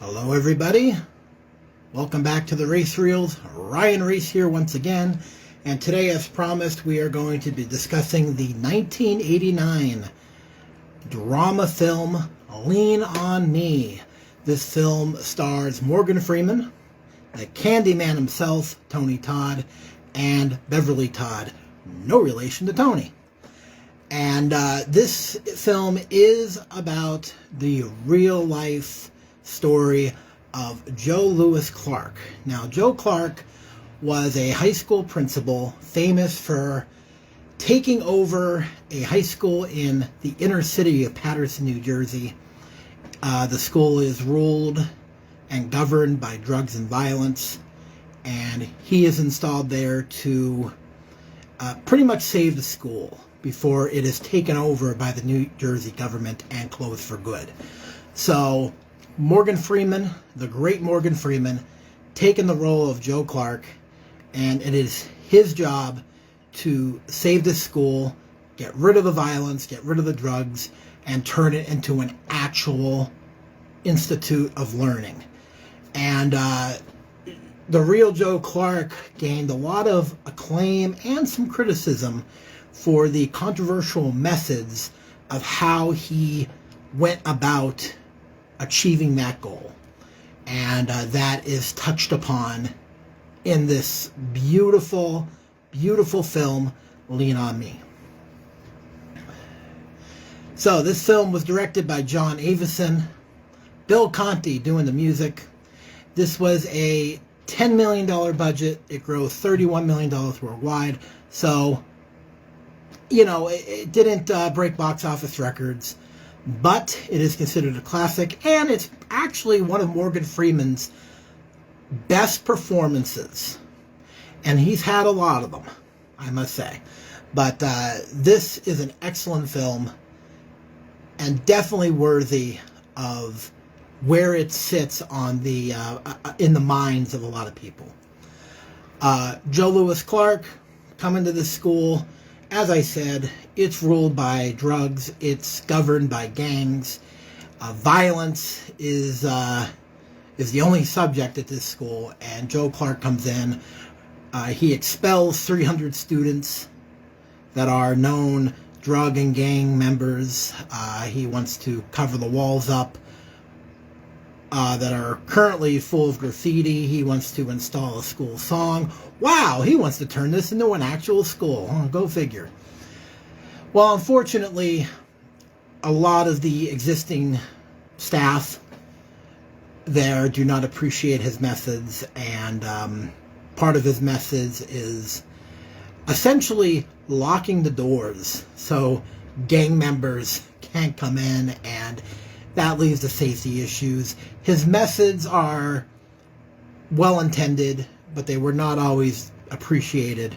Hello everybody, welcome back to the Race Reels. Ryan Reese here once again, and today as promised we are going to be discussing the 1989 drama film Lean on Me. This film stars Morgan Freeman, the Candyman himself, Tony Todd, and Beverly Todd, no relation to Tony. And this film is about the real life story of Joe Louis Clark. Now, Joe Clark was a high school principal famous for taking over a high school in the inner city of Paterson, New Jersey. The school is ruled and governed by drugs and violence, and he is installed there to pretty much save the school before it is taken over by the New Jersey government and closed for good. So Morgan Freeman, the great Morgan Freeman, taking the role of Joe Clark, and it is his job to save this school, get rid of the violence, get rid of the drugs, and turn it into an actual institute of learning. And the real Joe Clark gained a lot of acclaim and some criticism for the controversial methods of how he went about achieving that goal. And that is touched upon in this beautiful, beautiful film, Lean on Me. So this film was directed by John Avison, Bill Conti doing the music. This was a $10 million budget. It grossed $31 million worldwide. So, you know, it didn't break box office records, but it is considered a classic, and it's actually one of Morgan Freeman's best performances. And he's had a lot of them, I must say. But this is an excellent film, and definitely worthy of where it sits on the in the minds of a lot of people. Joe Louis Clark coming to the school. As I said, it's ruled by drugs. It's governed by gangs. Violence is the only subject at this school. And Joe Clark comes in. He expels 300 students that are known drug and gang members. He wants to cover the walls up that are currently full of graffiti. He wants to install a school song. Wow, he wants to turn this into an actual school. Go figure. Well, unfortunately, a lot of the existing staff there do not appreciate his methods, and part of his methods is essentially locking the doors so gang members can't come in, and that leads to safety issues. His methods are well-intended, but they were not always appreciated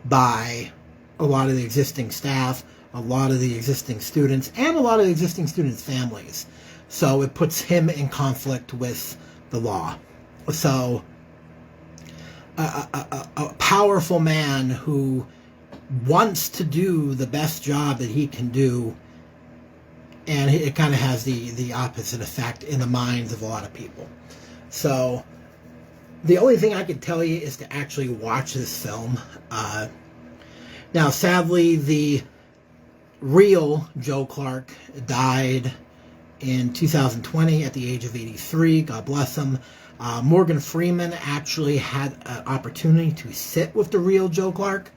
by a lot of the existing staff, a lot of the existing students, and a lot of the existing students' families. So it puts him in conflict with the law. So a powerful man who wants to do the best job that he can do, and it kind of has the opposite effect in the minds of a lot of people. So the only thing I can tell you is to actually watch this film. Now, sadly, the real Joe Clark died in 2020 at the age of 83. God bless him. Morgan Freeman actually had an opportunity to sit with the real Joe Clark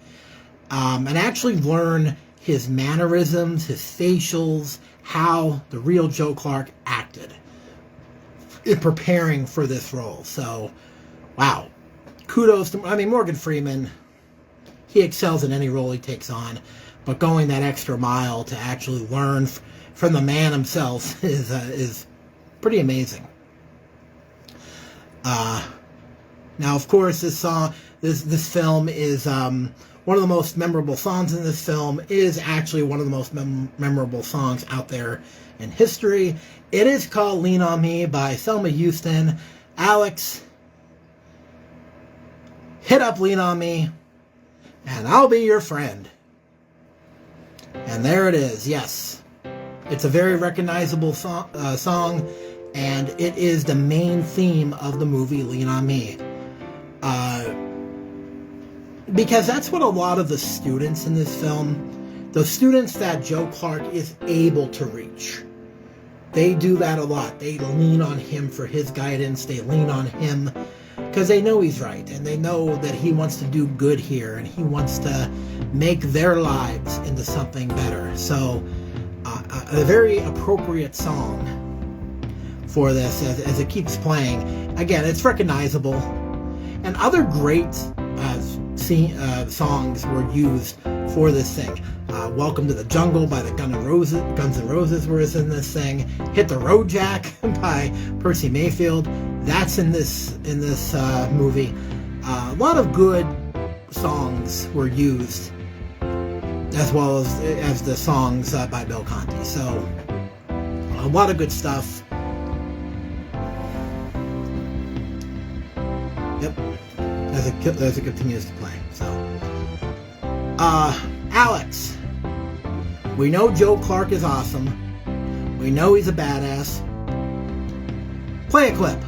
and actually learn his mannerisms, his facials, how the real Joe Clark acted in preparing for this role. So, wow. Kudos to, Morgan Freeman, he excels in any role he takes on, but going that extra mile to actually learn from the man himself is pretty amazing. Now, of course, this film is one of the most memorable songs in this film. Is actually one of the most memorable songs out there in history. It is called "Lean on Me" by Thelma Houston. Alex, hit up "Lean on Me," and I'll be your friend. And there it is. Yes, it's a very recognizable song, And it is the main theme of the movie Lean on Me. Because that's what a lot of the students in this film, the students that Joe Clark is able to reach, they do that a lot. They lean on him for his guidance. They lean on him because they know he's right, and they know that he wants to do good here, and he wants to make their lives into something better. So a very appropriate song for this as it keeps playing. Again, it's recognizable. And other great songs were used for this thing. Welcome to the Jungle by the Guns N' Roses was in this thing. Hit the Road Jack by Percy Mayfield. That's in this movie. A lot of good songs were used, as well as the songs by Bill Conti. So a lot of good stuff. Yep, as it continues to play. So, Alex, we know Joe Clark is awesome. We know he's a badass. Play a clip.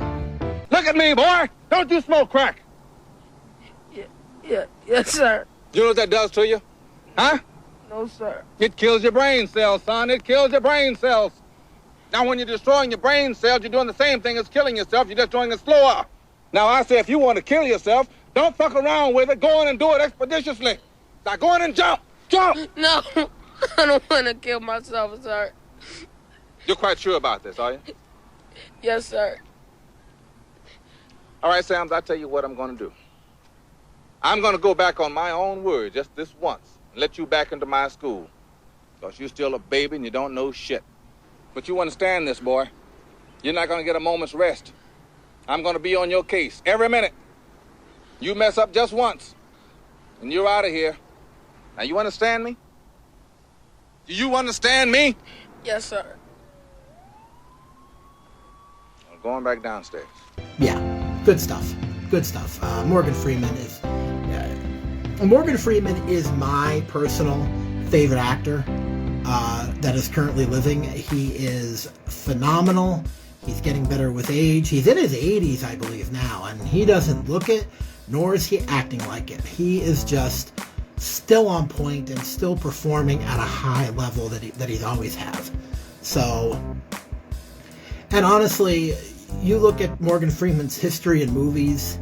Look at me, boy! Don't you smoke crack? Yes, sir. You know what that does to you? Huh? No, sir. It kills your brain cells, son. It kills your brain cells. Now, when you're destroying your brain cells, you're doing the same thing as killing yourself. You're just doing it slower. Now, I say if you want to kill yourself, don't fuck around with it. Go in and do it expeditiously. Now, go in and jump. Jump! No, I don't want to kill myself, sir. You're quite sure about this, are you? Yes, sir. All right, Sam, I'll tell you what I'm going to do. I'm going to go back on my own word just this once and let you back into my school. Because you're still a baby and you don't know shit. But you understand this, boy. You're not going to get a moment's rest. I'm going to be on your case every minute. You mess up just once, and you're out of here. Now, you understand me? Do you understand me? Yes, sir. I'm going back downstairs. Yeah, good stuff. Good stuff. Morgan Freeman is my personal favorite actor that is currently living. He is phenomenal. He's getting better with age. He's in his 80s, I believe, now, and he doesn't look it, nor is he acting like it. He is just still on point and still performing at a high level that he's always have. So, and honestly, you look at Morgan Freeman's history in movies,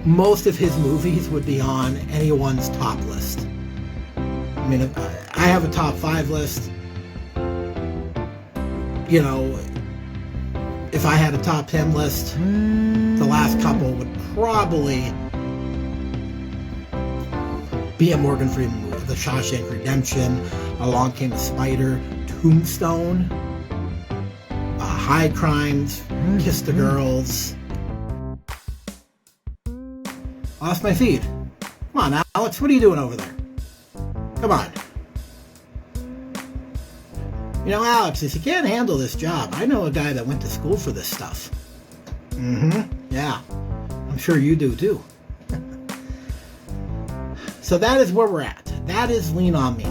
most of his movies would be on anyone's top list. I mean, I have a top 5 list. You know, if I had a top 10 list, the last couple would probably be a Morgan Freeman movie. The Shawshank Redemption, Along Came the Spider, Tombstone, High Crimes, Kiss the Girls. Lost my feed. Come on, Alex, what are you doing over there? Come on. You know, Alex, if you can't handle this job, I know a guy that went to school for this stuff. Yeah. I'm sure you do, too. So that is where we're at. That is Lean On Me.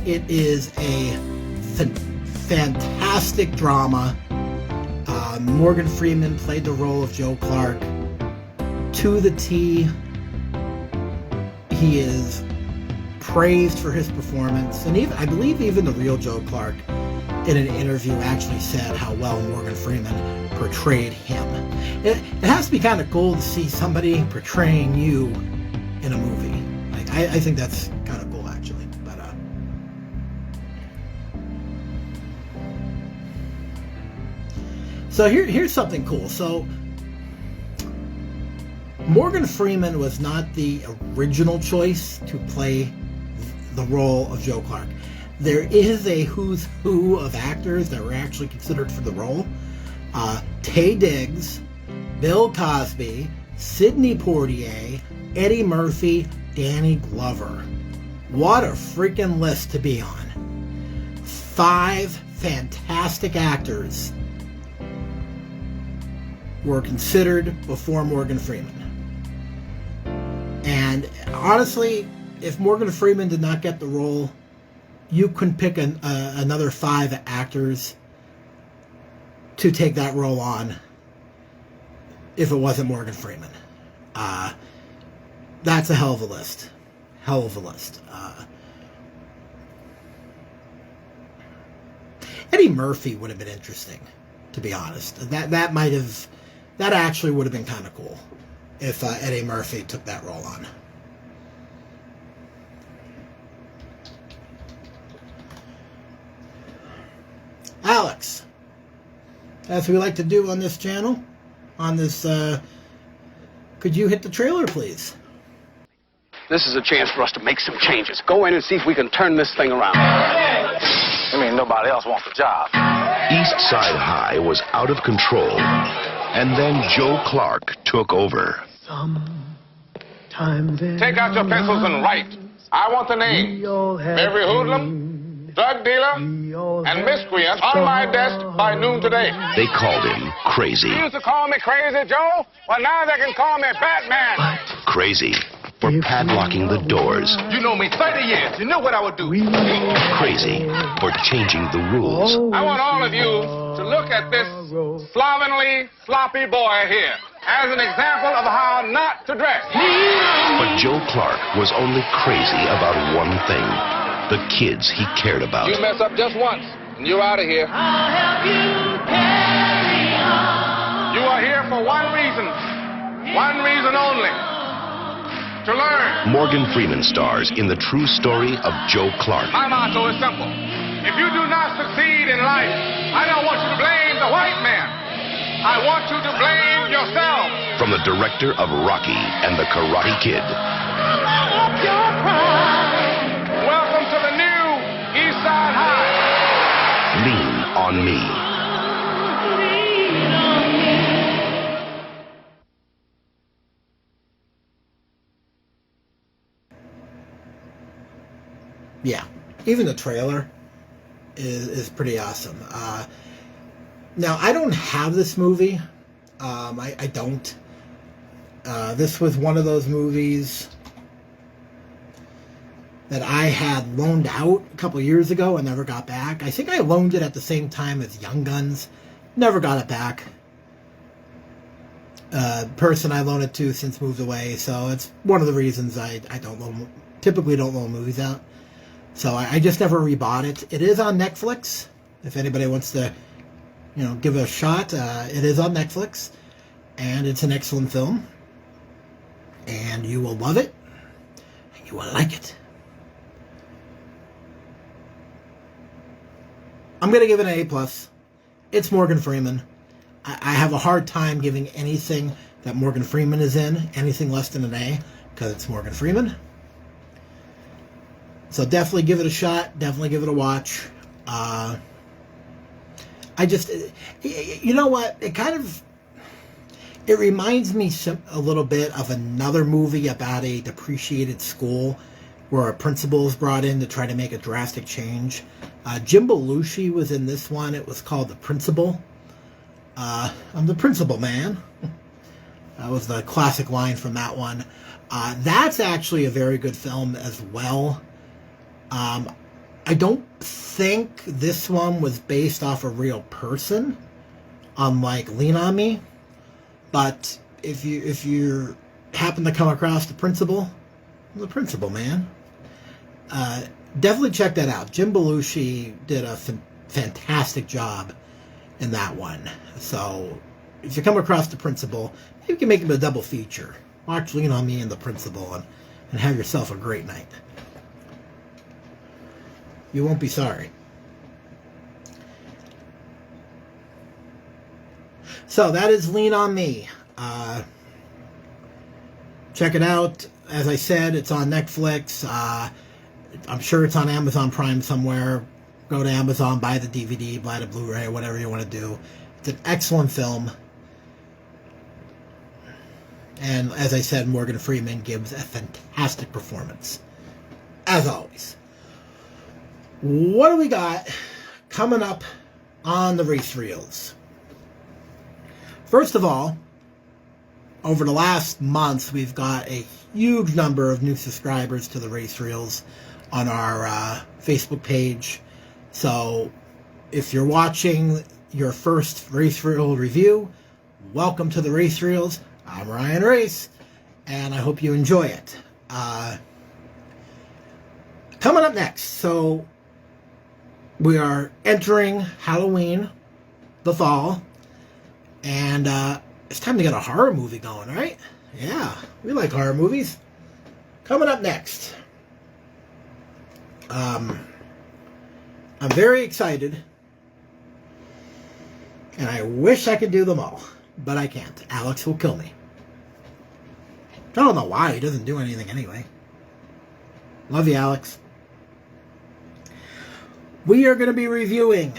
It is a fantastic drama. Morgan Freeman played the role of Joe Clark to the T. He is praised for his performance, and even I believe even the real Joe Clark in an interview actually said how well Morgan Freeman portrayed him. It has to be kind of cool to see somebody portraying you in a movie. Like I think that's kind of cool, actually. But so here's something cool. So Morgan Freeman was not the original choice to play the role of Joe Clark. There is a who's who of actors that were actually considered for the role. Taye Diggs, Bill Cosby, Sidney Poitier, Eddie Murphy, Danny Glover. What a freaking list to be on. 5 fantastic actors were considered before Morgan Freeman. And honestly, if Morgan Freeman did not get the role, you couldn't pick another 5 actors to take that role on if it wasn't Morgan Freeman. That's a hell of a list. Hell of a list. Eddie Murphy would have been interesting, to be honest. That actually would have been kind of cool if Eddie Murphy took that role on. Alex, as we like to do on this channel, on this, could you hit the trailer, please? This is a chance for us to make some changes. Go in and see if we can turn this thing around. I mean, nobody else wants the job. East Side High was out of control, and then Joe Clark took over. Take out your pencils and write. I want the name. Every hoodlum, drug dealer, and miscreant on my desk by noon today. They called him crazy. You used to call me Crazy Joe? Well, now they can call me Batman. Crazy for padlocking the doors. You know me 30 years. You knew what I would do. Crazy for changing the rules. I want all of you to look at this slovenly, sloppy boy here as an example of how not to dress. But Joe Clark was only crazy about one thing: the kids he cared about. You mess up just once, and you're out of here. You are here for one reason only: to learn. Morgan Freeman stars in the true story of Joe Clark. My motto is simple: if you do not succeed in life, I don't want you to blame the white man. I want you to blame yourself. From the director of Rocky and the Karate Kid. Welcome to the new East Side High. Lean on Me. Yeah, even the trailer is pretty awesome. Now, I don't have this movie. I don't. This was one of those movies that I had loaned out a couple years ago and never got back. I think I loaned it at the same time as Young Guns. Never got it back. Person I loaned it to since moved away, so it's one of the reasons I typically don't loan movies out. So I just never rebought it. It is on Netflix. If anybody wants to, give it a shot, it is on Netflix, and it's an excellent film, and you will love it, and you will like it. I'm going to give it an A+. It's Morgan Freeman. I have a hard time giving anything that Morgan Freeman is in anything less than an A, because it's Morgan Freeman. So definitely give it a shot. Definitely give it a watch. You know what? It reminds me a little bit of another movie about a depreciated school where a principal is brought in to try to make a drastic change. Jim Belushi was in this one. It was called The Principal. I'm the principal, man. That was the classic line from that one. That's actually a very good film as well. I don't think this one was based off a real person, unlike Lean on Me. But if you happen to come across The Principal, man, definitely check that out. Jim Belushi did a fantastic job in that one. So if you come across The Principal, maybe you can make him a double feature. Watch Lean on Me and The Principal and have yourself a great night. You won't be sorry. So that is Lean on Me. Check it out. As I said, it's on Netflix. I'm sure it's on Amazon Prime somewhere. Go to Amazon, buy the DVD, buy the Blu-ray, whatever you want to do. It's an excellent film. And as I said, Morgan Freeman gives a fantastic performance. As always. What do we got coming up on the race reels? First of all, over the last month, we've got a huge number of new subscribers to the race reels on our Facebook page. So if you're watching your first Race Reel review. Welcome to the Race Reels. I'm Ryan Race, and I hope you enjoy it. Coming up next, so we are entering Halloween, the fall, and it's time to get a horror movie going, right? Yeah, we like horror movies. Coming up next, I'm very excited, and I wish I could do them all, but I can't. Alex will kill me. I don't know why. He doesn't do anything anyway. Love you, Alex. We are going to be reviewing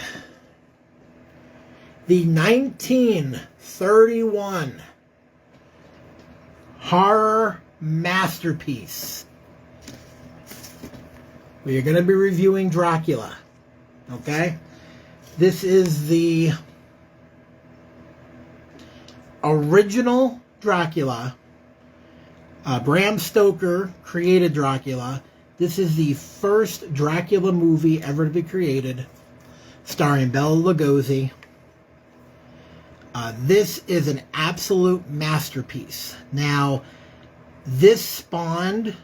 the 1931 horror masterpiece. We are going to be reviewing Dracula. Okay? This is the original Dracula. Bram Stoker created Dracula. This is the first Dracula movie ever to be created, starring Bela Lugosi. This is an absolute masterpiece. Now, this spawned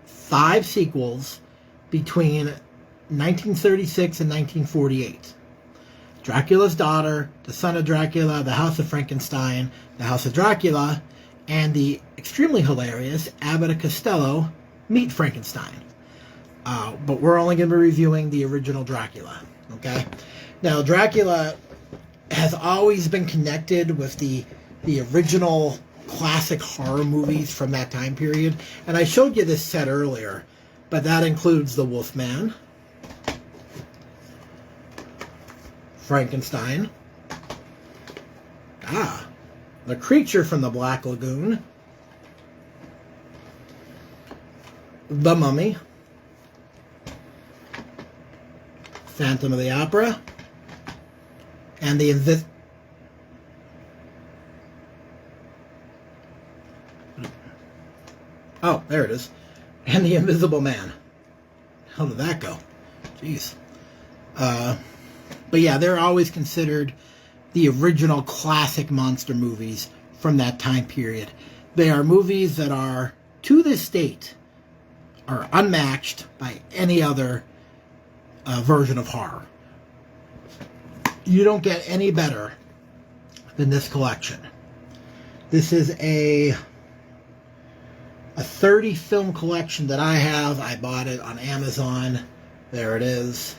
5 sequels between 1936 and 1948. Dracula's Daughter, The Son of Dracula, The House of Frankenstein, The House of Dracula, and the extremely hilarious Abbott and Costello, Meet Frankenstein. But we're only going to be reviewing the original Dracula. Okay? Now, Dracula has always been connected with the original classic horror movies from that time period. And I showed you this set earlier, but that includes The Wolfman, Frankenstein, The Creature from the Black Lagoon, The Mummy, Phantom of the Opera, and the Oh, there it is. And the Invisible Man. How did that go? Jeez. But yeah, they're always considered the original classic monster movies from that time period. They are movies that are, to this date, are unmatched by any other version of horror. You don't get any better than this collection. This is a 30 film collection that I have. I bought it on Amazon. There it is.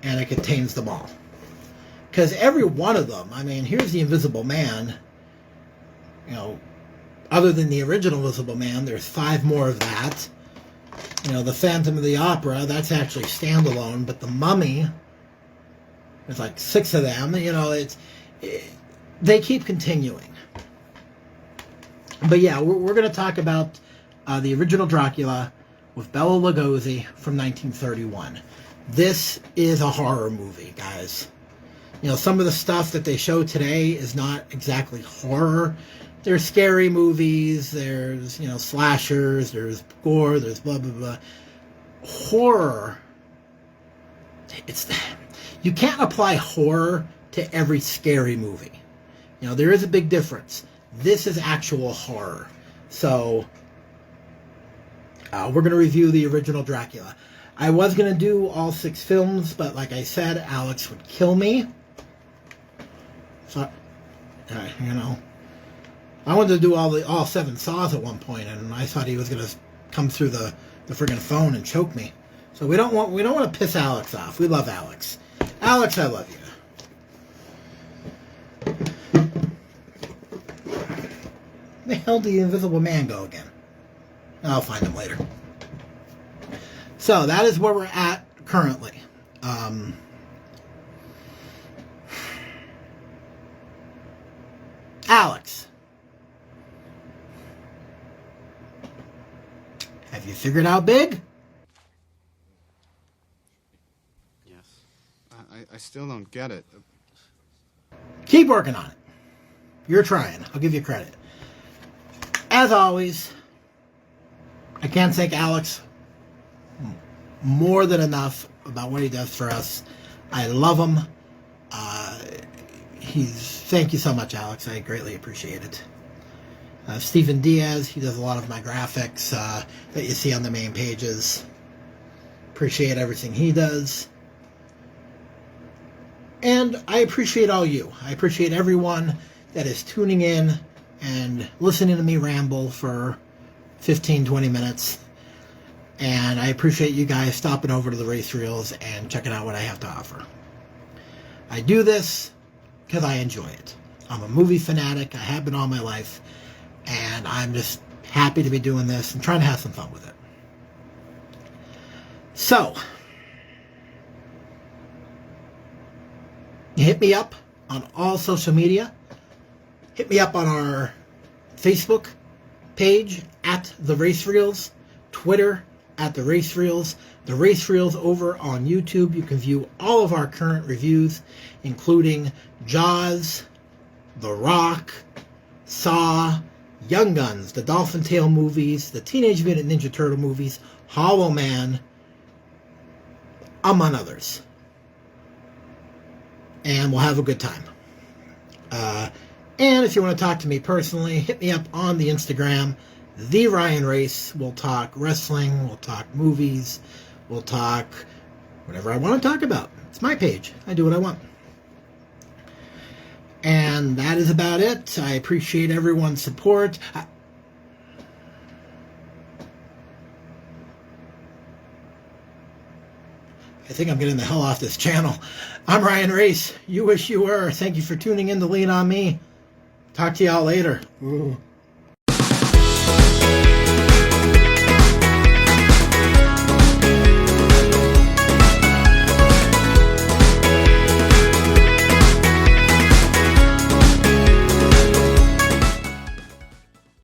And it contains them all. Because every one of them, I mean, here's the Invisible Man. You know, other than the original Invisible Man, there's 5 more of that. You know, the Phantom of the Opera, that's actually standalone. But the Mummy, there's like 6 of them. You know, they keep continuing. But yeah, we're going to talk about the original Dracula with Bela Lugosi from 1931. This is a horror movie, guys. You know, some of the stuff that they show today is not exactly horror. There's scary movies, there's, you know, slashers, there's gore, there's blah, blah, blah. Horror, you can't apply horror to every scary movie. You know, there is a big difference. This is actual horror. So, we're going to review the original Dracula. I was going to do all 6 films, but like I said, Alex would kill me. So, you know, I wanted to do all 7 Saws at one point, and I thought he was going to come through the friggin' phone and choke me. So we don't want to piss Alex off. We love Alex. Alex, I love you. Where the hell did the Invisible Man go again? I'll find him later. So that is where we're at currently. Alex, have you figured out Big? Yes. I still don't get it. Keep working on it. You're trying. I'll give you credit. As always, I can't thank Alex more than enough about what he does for us. I love him. Thank you so much, Alex. I greatly appreciate it. Stephen Diaz, he does a lot of my graphics that you see on the main pages. Appreciate everything he does. And I appreciate all you. I appreciate everyone that is tuning in and listening to me ramble for 15, 20 minutes. And I appreciate you guys stopping over to the Race Reels and checking out what I have to offer. I do this because I enjoy it. I'm a movie fanatic. I have been all my life. And I'm just happy to be doing this and trying to have some fun with it. So, hit me up on all social media. Hit me up on our Facebook page at The Race Reels, Twitter at The Race Reels, The Race Reels over on YouTube. You can view all of our current reviews, including Jaws, The Rock, Saw, Young Guns, the Dolphin Tale movies, the Teenage Mutant Ninja Turtle movies, Hollow Man, among others. And we'll have a good time. And if you want to talk to me personally, hit me up on the Instagram, The Ryan Race. We'll talk wrestling, we'll talk movies, we'll talk whatever I want to talk about. It's my page. I do what I want. And that is about it. I appreciate everyone's support. I think I'm getting the hell off this channel. I'm Ryan Race. You wish you were. Thank you for tuning in to Lean On Me. Talk to y'all later. Ooh.